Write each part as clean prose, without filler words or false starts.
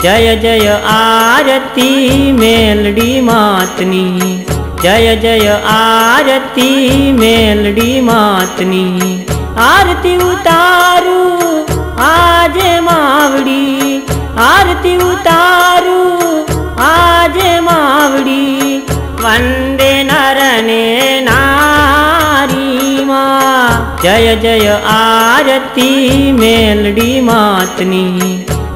जय जय आरती मेलडी मातनी, जय जय आरती मेलडी मातनी। आरती उतारू आज मावड़ी, आरती उतारू आज मावड़ी। वंदे नर ने नारी माँ, जय जय आरती मेलडी मातनी,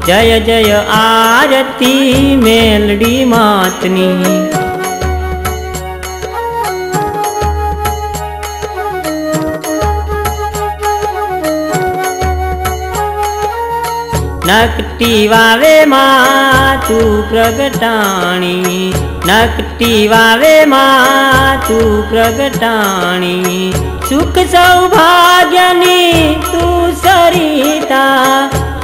जय जय आरती मेलडी मातनी। नकटी वावे माँ तू प्रगटाणी, नकटी वावे माँ तू प्रगटाणी। सुख सौभाग्यनी तू सरिता,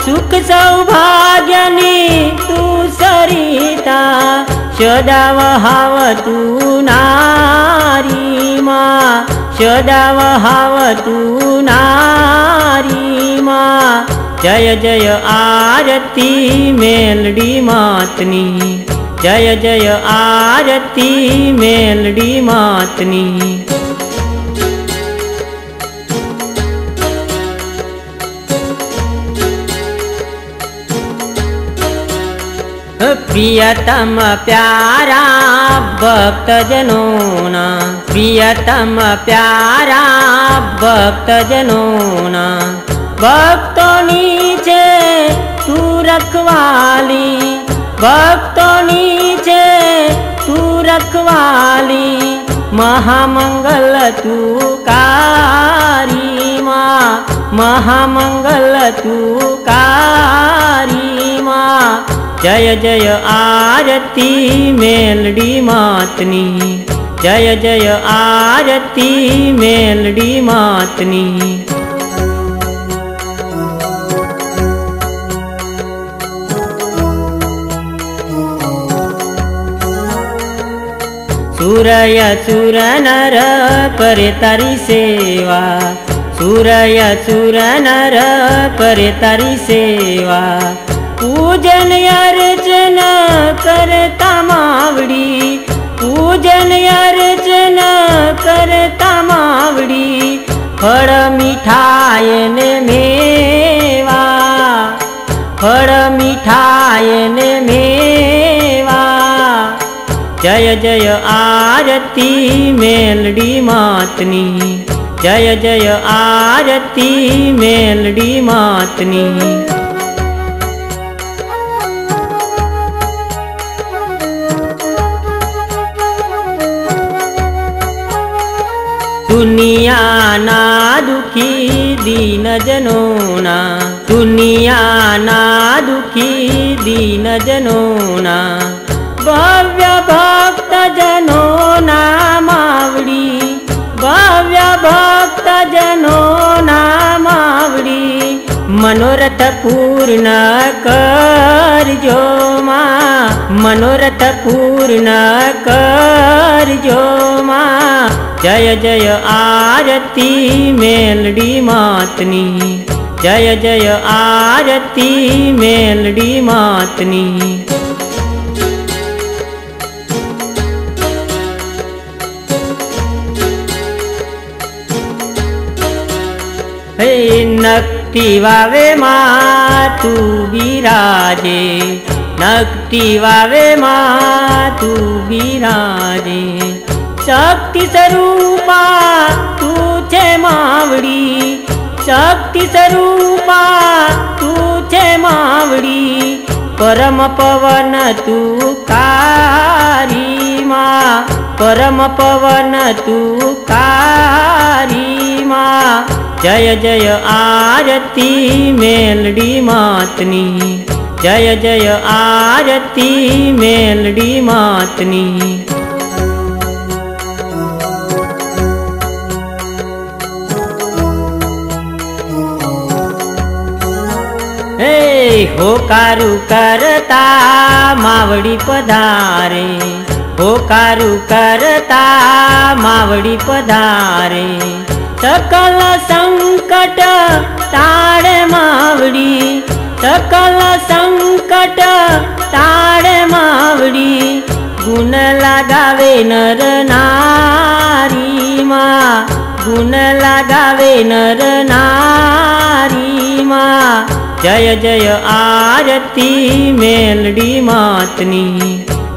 सुख सौभाग्यनी तू सरिता। सदा वहाव तू नारी माँ, सदा वहाव तू नारी माँ। जय जय आरती मेलडी मातनी, जय जय आरती मेलडी मातनी। प्रियतम प्यारा भक्त जनोना, प्रियतम प्यारा भक्त जनोना। भक्तों नीचे तू रखवाली, भक्तों नीचे तू रखवाली। महामंगल तू कारी माँ, महामंगल तू कारी माँ। जय जय आरती मेलडी मातनी, जय जय आरती मेलडी मातनी। सूरय सुर नर करे तारी सेवा, सूरय सुर नर करे तारी सेवा। पूजन अर्चन करता मावड़ी, पूजन अर्चन करता मावड़ी। फल मिठाई ने मेवा, फल मिठाई ने मेवा। जय जय आरती मेलडी मातनी, जय जय आरती मेलडी मातनी। दुनिया ना दुखी दीन जनोना, दुनिया ना दुखी दीन जनोना। भव्य भक्त जनोना मावड़ी, भव्य भक्त जनोना मावड़ी। मनोरथ पूर्ण करजो माँ, मनोरथ पूर्ण करजो माँ। जय जय आरती मेलडी मातनी, जय जय आरती मेलडी मातनी। हे नकटी वावे माँ तू बिराजे, नकटी वावे माँ तू बिराजे। शक्ति स्वरूपा तू छे मावड़ी, शक्ति स्वरूपा तू छे मावड़ी। परम पवन तू कारी माँ, परम पवन तू कारी माँ। जय जय आरती मेलडी मातनी, जय जय आरती मेलडी मातनी। होकारू करता मावड़ी पधारे, होकारू करता मावड़ी पधारे। सकल संकट तारे मावड़ी, सकल संकट તાળ માવડી ગુણ લગાવે નર નારીમાં, ગુણ લગાવે નર નારીમાં। જય જય આરતી મેલડી માતની,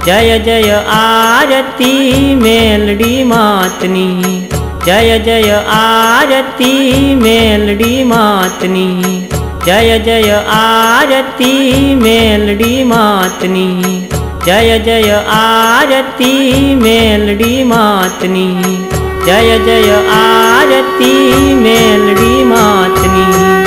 જય જય આરતી મેલડી માતની, જય જય આરતી મેલડી માતની, જય જય આરતી મેલડી માતની, જય જય આરતી મેલડી માતની, જય જય આરતી મેલડી માતની।